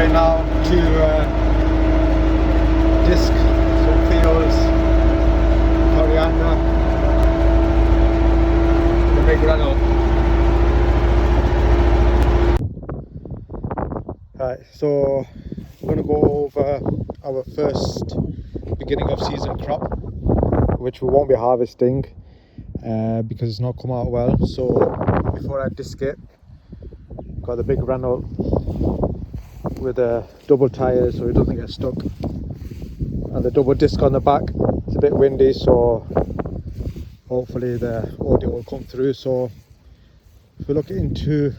going now to disc some fields, coriander, the big Renault. Right, so we're going to go over our first beginning of season crop, which we won't be harvesting because it's not come out well. So before I disc it, got the big Renault with a double tyre so it doesn't get stuck, and the double disc on the back. It's a bit windy, so hopefully the audio will come through. So if we look into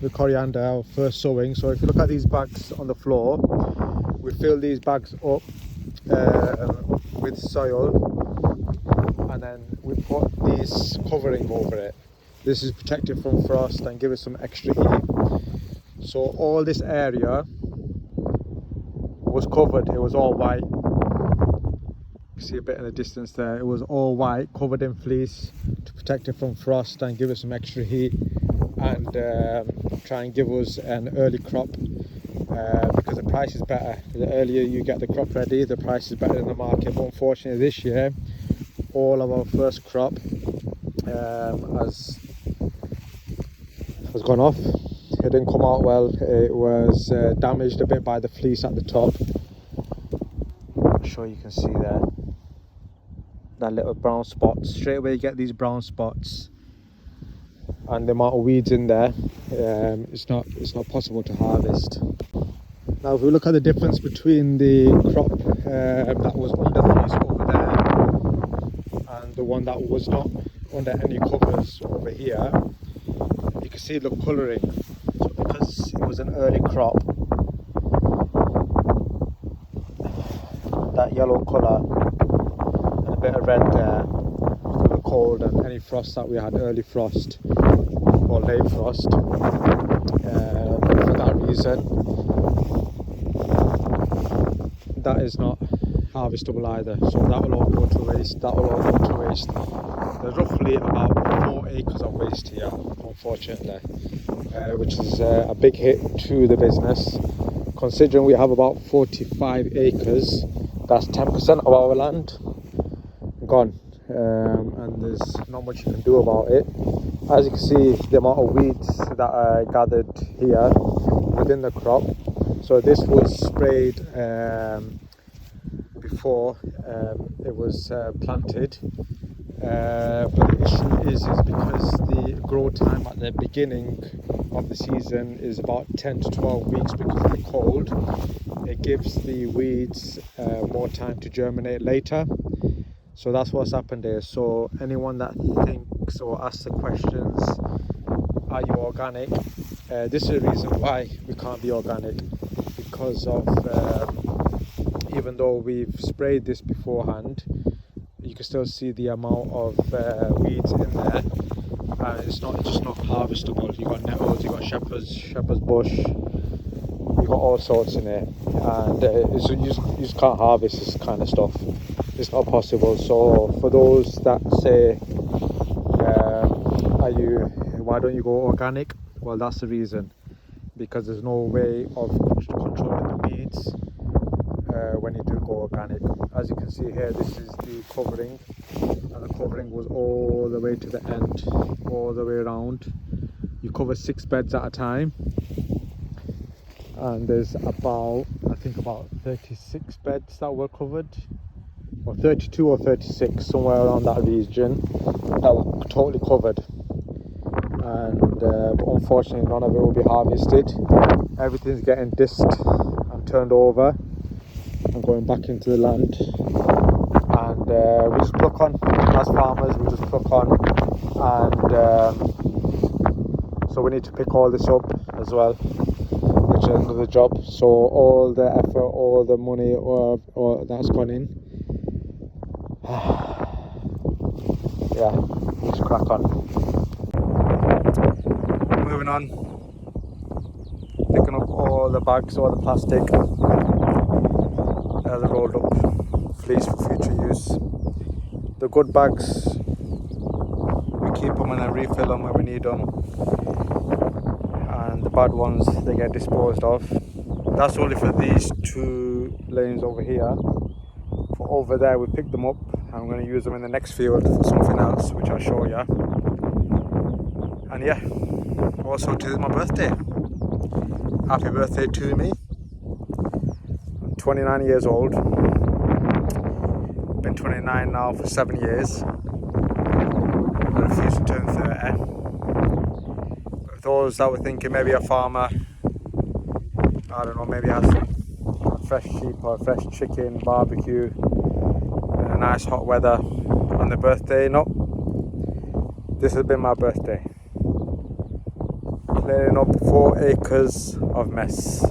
the coriander, our first sowing, so if you look at these bags on the floor, we fill these bags up with soil, and then we put this covering over it. This is protected from frost and give it some extra heat. So all this area was covered, it was all white. You see a bit in the distance there, it was all white, covered in fleece to protect it from frost and give it some extra heat, and try and give us an early crop, because the price is better. The earlier you get the crop ready, the price is better in the market. But unfortunately this year, all of our first crop has gone off. It didn't come out well. It was damaged a bit by the fleece at the top. I'm sure you can see there that little brown spots. Straight away you get these brown spots, and the amount of weeds in there, it's not possible to harvest. Now if we look at the difference between the crop that was under fleece over there and the one that was not under any covers over here, you can see the colouring. So because it was an early crop, that yellow colour and a bit of red there because of the cold and any frost that we had, early frost or late frost. For that reason, that is not harvestable either, so that will all go to waste. That will all go to waste. There's roughly about 4 acres of waste here, unfortunately, which is a big hit to the business. Considering we have about 45 acres, that's 10% of our land gone, and there's not much you can do about it. As you can see, the amount of weeds that are gathered here within the crop. So this was sprayed before it was planted. But the issue is because the grow time at the beginning of the season is about 10 to 12 weeks because of the cold. It gives the weeds more time to germinate later. So that's what's happened here. So anyone that thinks or asks the questions, are you organic? This is the reason why we can't be organic, because of even though we've sprayed this beforehand, you can still see the amount of weeds in there, and it's just not harvestable. You got nettles, you got shepherd's bush, you got all sorts in there, and you just can't harvest this kind of stuff. It's not possible. So for those that say, why don't you go organic? Well, that's the reason, because there's no way of controlling the weeds when you do go organic. As you can see here, this is the covering, and the covering was all the way to the end, all the way around. You cover 6 beds at a time, and there's about 36 beds that were covered, or 32 or 36, somewhere around that region, that were totally covered. And but unfortunately none of it will be harvested. Everything's getting disked and turned over and going back into the land, and we just pluck on. As farmers, we just pluck on, and so we need to pick all this up as well, which is another job. So all the effort, all the money or that's gone in, yeah, we just crack on. Moving on, picking up all the bags, all the plastic, the rolled up fleece for future use. The good bags, we keep them and I refill them when we need them, and the bad ones, they get disposed of. That's only for these 2 lanes over here. For over there, we picked them up. I'm going to use them in the next field for something else, which I'll show you. And yeah, also today's my birthday. Happy birthday to me. I'm 29 years old. Been 29 now for 7 years. I refuse to turn 30. But those that were thinking maybe a farmer, I don't know, maybe has some fresh sheep or fresh chicken, barbecue, and a nice hot weather on their birthday. No, this has been my birthday. Clearing up 4 acres of mess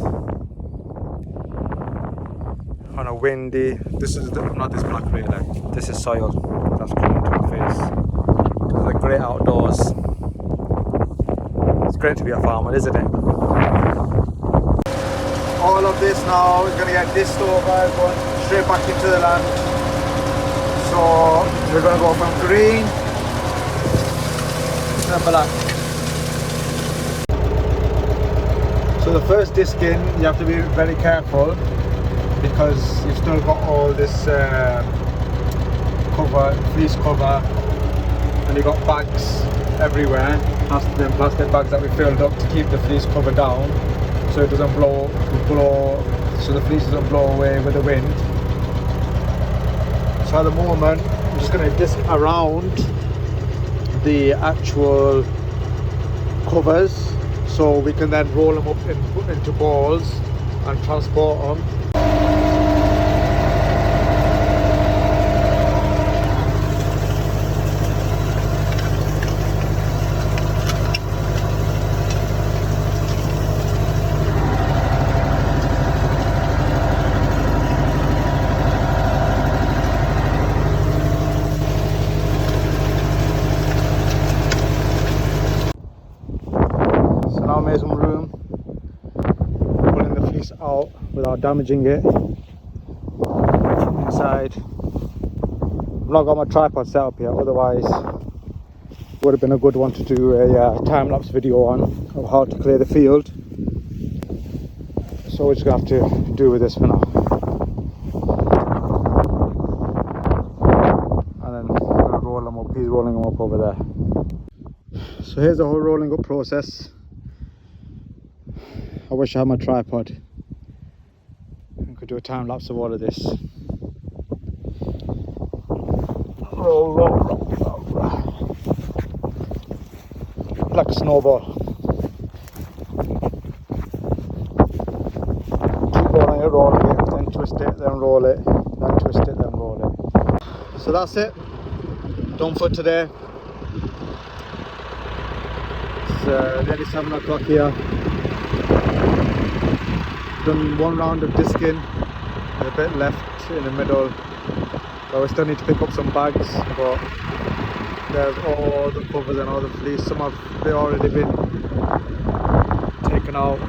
on a windy. This is not this black really. This is soil that's coming to my face. It's a great outdoors. It's great to be a farmer, isn't it? All of this now is going to get dished over, going straight back into the land. So we're going to go from green to black. So the first disking, you have to be very careful because you've still got all this cover, fleece cover, and you've got bags everywhere. Plastic bags that we filled up to keep the fleece cover down, so it doesn't blow, so the fleece doesn't blow away with the wind. So at the moment, I'm just going to disc around the actual covers, so we can then roll them up into balls and transport them. Now made some room, pulling the fleece out without damaging it from inside. I've not got my tripod set up yet, otherwise would have been a good one to do a time-lapse video on of how to clear the field. So we're just going to have to do with this for now. And then we're going to roll them up. He's rolling them up over there. So here's the whole rolling up process. I wish I had my tripod and could do a time lapse of all of this. Roll, roll, roll, roll, roll. Like a snowball. Keep rolling it, then twist it, then roll it, then twist it, then roll it. So that's it. Done for today. It's nearly 7 o'clock here. Done 1 round of disking, there's a bit left in the middle, but we still need to pick up some bags, but there's all the covers and all the fleece. Some have already been taken out.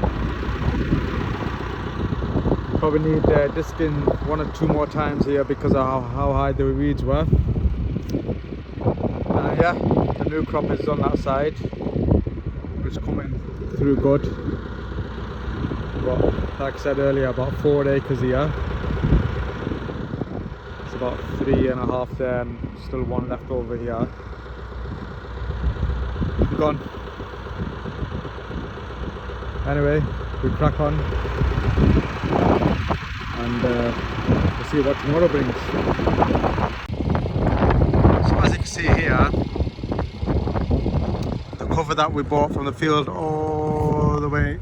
Probably need disking 1 or 2 more times here because of how high the weeds were. Yeah, the new crop is on that side. It's coming through good. But like I said earlier, about 4 acres here. It's about 3.5 there and still 1 left over here. Gone. Anyway, we crack on and we'll see what tomorrow brings. So as you can see here, the cover that we bought from the field all the way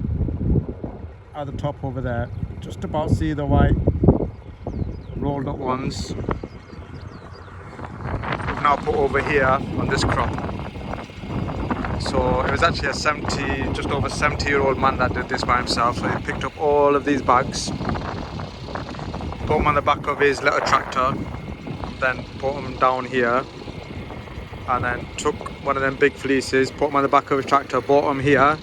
at the top over there, just about see the white rolled up ones. We've now put over here on this crop. So it was actually a just over 70-year-old man that did this by himself. So he picked up all of these bags, put them on the back of his little tractor, then put them down here, and then took one of them big fleeces, put them on the back of his tractor, brought them here,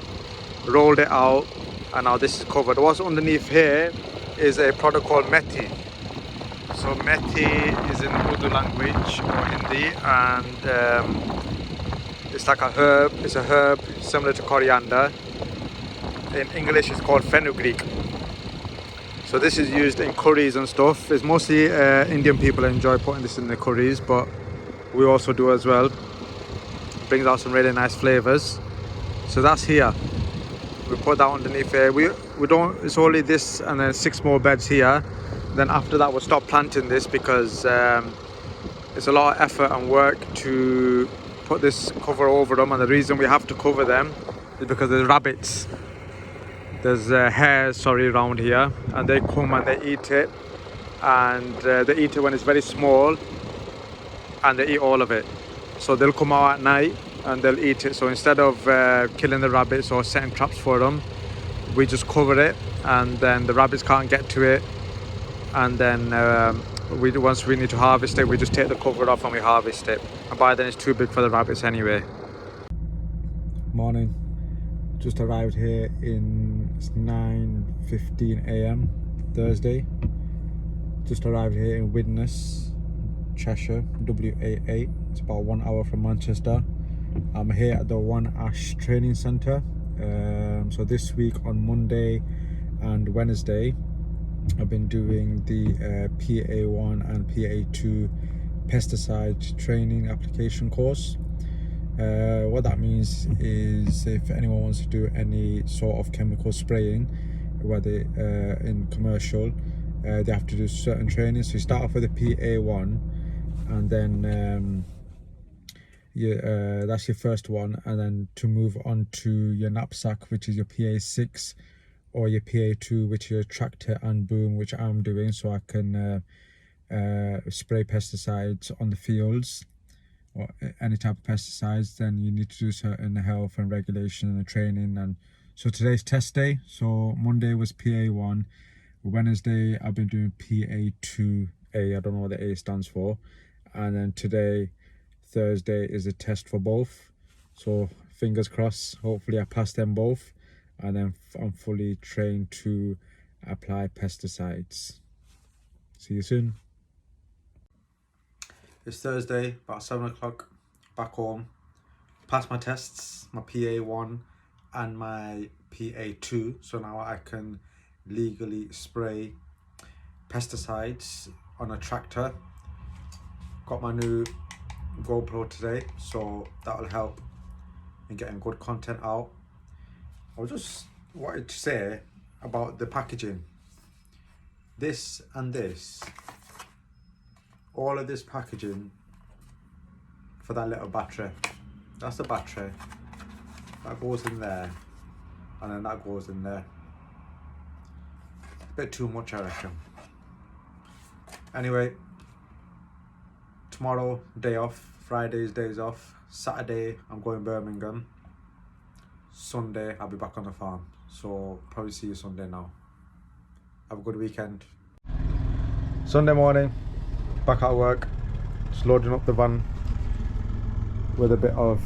rolled it out, and now this is covered. What's underneath here is a product called methi. So methi is in the Urdu language or Hindi, and it's like a herb. It's a herb similar to coriander. In English it's called fenugreek. So this is used in curries and stuff. It's mostly Indian people enjoy putting this in the curries, but we also do as well. Brings out some really nice flavors. So that's here. We put that underneath here. We don't. It's only this and then 6 more beds here. Then after that, we'll stop planting this because it's a lot of effort and work to put this cover over them. And the reason we have to cover them is because there's rabbits. There's hares, around here, and they come and they eat it. And they eat it when it's very small, and they eat all of it. So they'll come out at night and they'll eat it. So instead of killing the rabbits or setting traps for them, we just cover it, and then the rabbits can't get to it. And then once we need to harvest it, we just take the cover off and we harvest it. And by then it's too big for the rabbits anyway. Morning. Just arrived here it's 9:15 a.m. Thursday. Just arrived here in Widnes, Cheshire, W88. It's about 1 hour from Manchester. I'm here at the One Ash Training Centre. So this week on Monday and Wednesday, I've been doing the PA1 and PA2 pesticide training application course. What that means is if anyone wants to do any sort of chemical spraying, whether in commercial, they have to do certain training. So you start off with a PA1, and then that's your first one, and then to move on to your knapsack, which is your PA6, or your PA2, which is your tractor and boom, which I'm doing, so I can spray pesticides on the fields or any type of pesticides. Then you need to do certain health and regulation and training. And so today's test day. So Monday was PA1, Wednesday I've been doing PA2A, I don't know what the A stands for, and then today, Thursday, is a test for both. So fingers crossed, hopefully I pass them both, and then I'm fully trained to apply pesticides. See you soon. It's Thursday, about 7 o'clock, back home. Passed my tests, my PA1 and my PA2, so now I can legally spray pesticides on a tractor. Got my new GoPro today, so that'll help in getting good content out. I just wanted to say about the packaging. This and this, all of this packaging for that little battery. That's the battery. That goes in there, and then that goes in there. A bit too much, I reckon. Anyway, tomorrow, day off. Friday's days off. Saturday, I'm going Birmingham. Sunday, I'll be back on the farm. So, probably see you Sunday now. Have a good weekend. Sunday morning, back at work. Just loading up the van with a bit of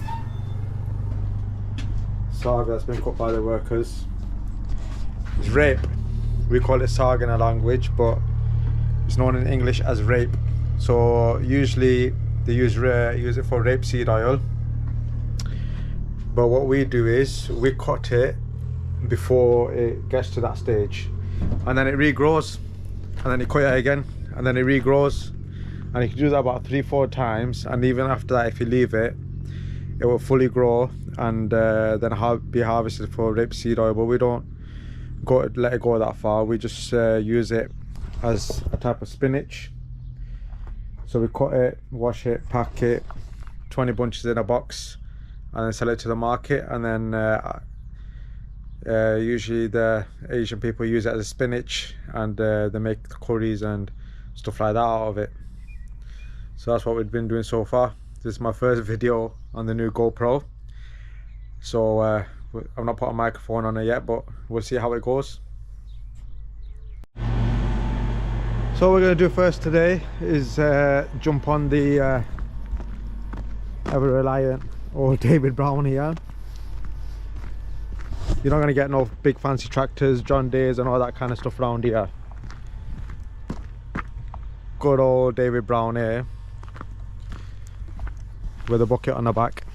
saga that's been cut by the workers. It's rape. We call it saga in our language, but it's known in English as rape. So usually they use it for rapeseed oil, but what we do is we cut it before it gets to that stage, and then it regrows, and then you cut it again, and then it regrows, and you can do that about 3-4 times, and even after that, if you leave it, it will fully grow and then be harvested for rapeseed oil. But we don't let it go that far. We just use it as a type of spinach. So we cut it, wash it, pack it, 20 bunches in a box, and then sell it to the market. And then usually the Asian people use it as a spinach, and they make curries and stuff like that out of it. So that's what we've been doing so far. This is my first video on the new GoPro. So I've not put a microphone on it yet, but we'll see how it goes. So what we're going to do first today is jump on the ever reliant old David Brown here. You're not going to get no big fancy tractors, John Deeres and all that kind of stuff around here. Good old David Brown here with a bucket on the back.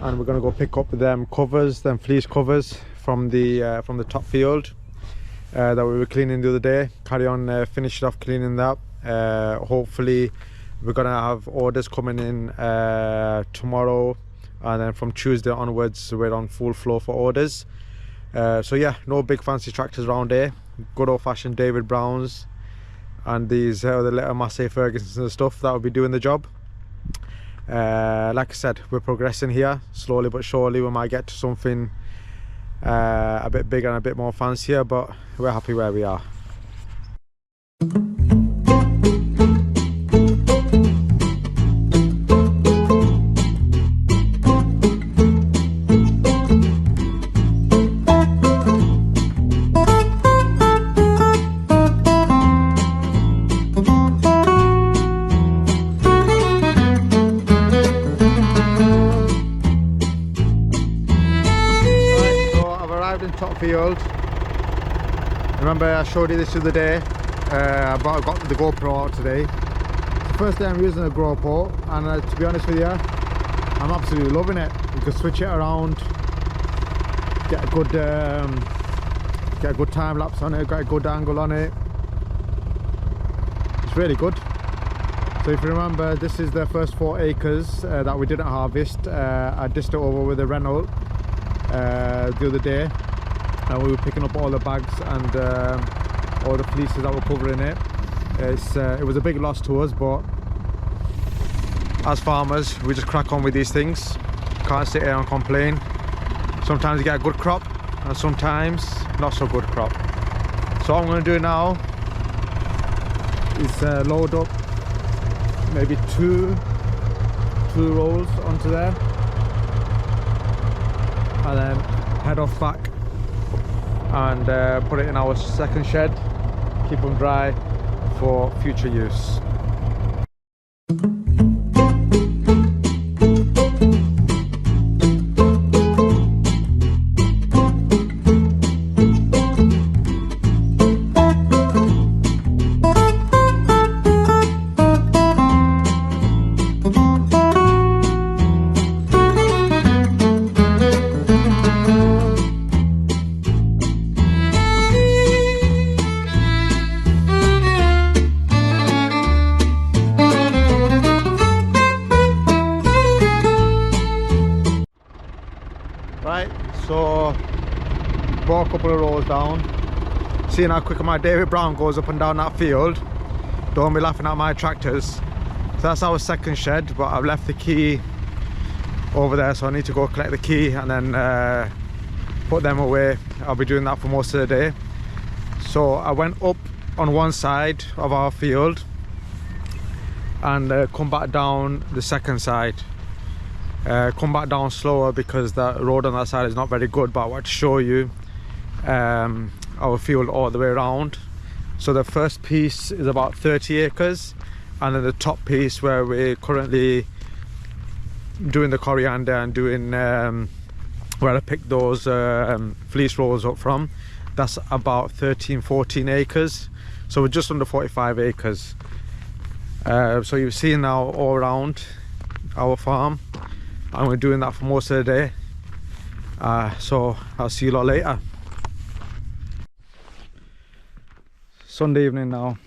and we're going to go pick up them covers, them fleece covers from the top field that we were cleaning the other day. Carry on, finish it off cleaning that. Hopefully we're going to have orders coming in tomorrow, and then from Tuesday onwards we're on full flow for orders. So yeah, no big fancy tractors around here, good old-fashioned David Browns and these the little Massey Fergusons and stuff that will be doing the job. Like I said, we're progressing here slowly but surely. We might get to something a bit bigger and a bit more fancier, but we're happy where we are. Top field. Remember I showed you this the other day, I got the GoPro out today. It's the first day I'm using a GoPro, and to be honest with you, I'm absolutely loving it. You can switch it around, get a good time lapse on it, got a good angle on it. It's really good. So if you remember, this is the first 4 acres that we didn't harvest. I dished it over with a Renault the other day, and we were picking up all the bags and all the fleeces that were covering it. It was a big loss to us, but as farmers we just crack on with these things. Can't sit here and complain. Sometimes you get a good crop and sometimes not so good crop. So what I'm going to do now is load up maybe two rolls onto there, and then head off back and put it in our second shed, keep them dry for future use. Right, so brought a couple of rows down. Seeing how quick my David Brown goes up and down that field, don't be laughing at my tractors. So that's our second shed, but I've left the key over there, so I need to go collect the key and then put them away. I'll be doing that for most of the day. So I went up on one side of our field and come back down the second side. Come back down slower because the road on that side is not very good, but I want to show you our field all the way around. So the first piece is about 30 acres, and then the top piece where we're currently doing the coriander and doing where I picked those fleece rolls up from, that's about 13-14 acres. So we're just under 45 acres. So you've seen now all around our farm, and we're doing that for most of the day. So I'll see you lot later. Sunday evening now,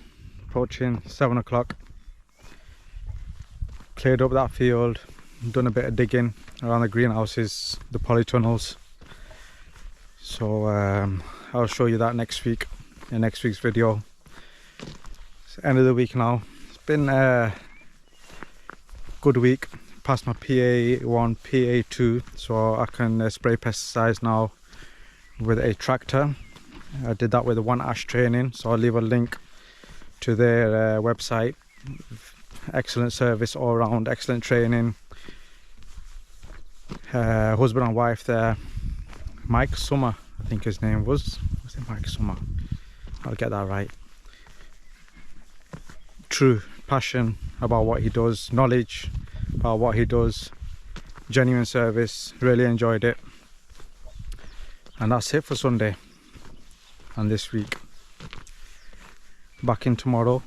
approaching 7 o'clock. Cleared up that field, done a bit of digging around the greenhouses, the polytunnels. So I'll show you that next week in next week's video. It's the end of the week now. It's been a good week. Passed my PA1, PA2, so I can spray pesticides now with a tractor. I did that with the One Ash training, so I'll leave a link to their website. Excellent service all around, excellent training. Husband and wife there, Mike Summer, I think his name was it Mike Summer? I'll get that right. True passion about what he does, knowledge about what he does, genuine service. Really enjoyed it. And that's it for Sunday and this week. Back in tomorrow.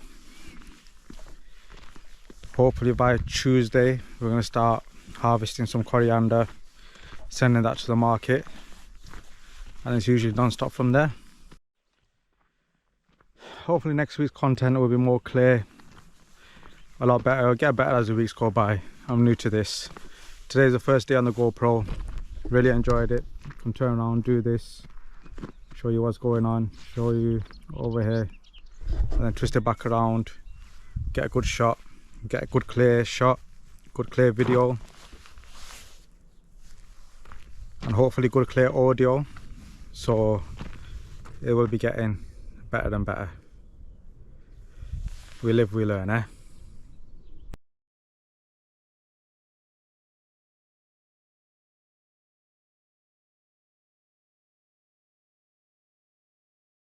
Hopefully by Tuesday we're going to start harvesting some coriander, sending that to the market, and it's usually non-stop from there. Hopefully next week's content will be more clear, a lot better. It'll get better as the weeks go by. I'm new to this. Today's the first day on the GoPro. Really enjoyed it. Can turn around, do this, show you what's going on, show you over here, and then twist it back around, get a good shot, get a good clear shot, good clear video, and hopefully good clear audio. So it will be getting better and better. We live, we learn, eh?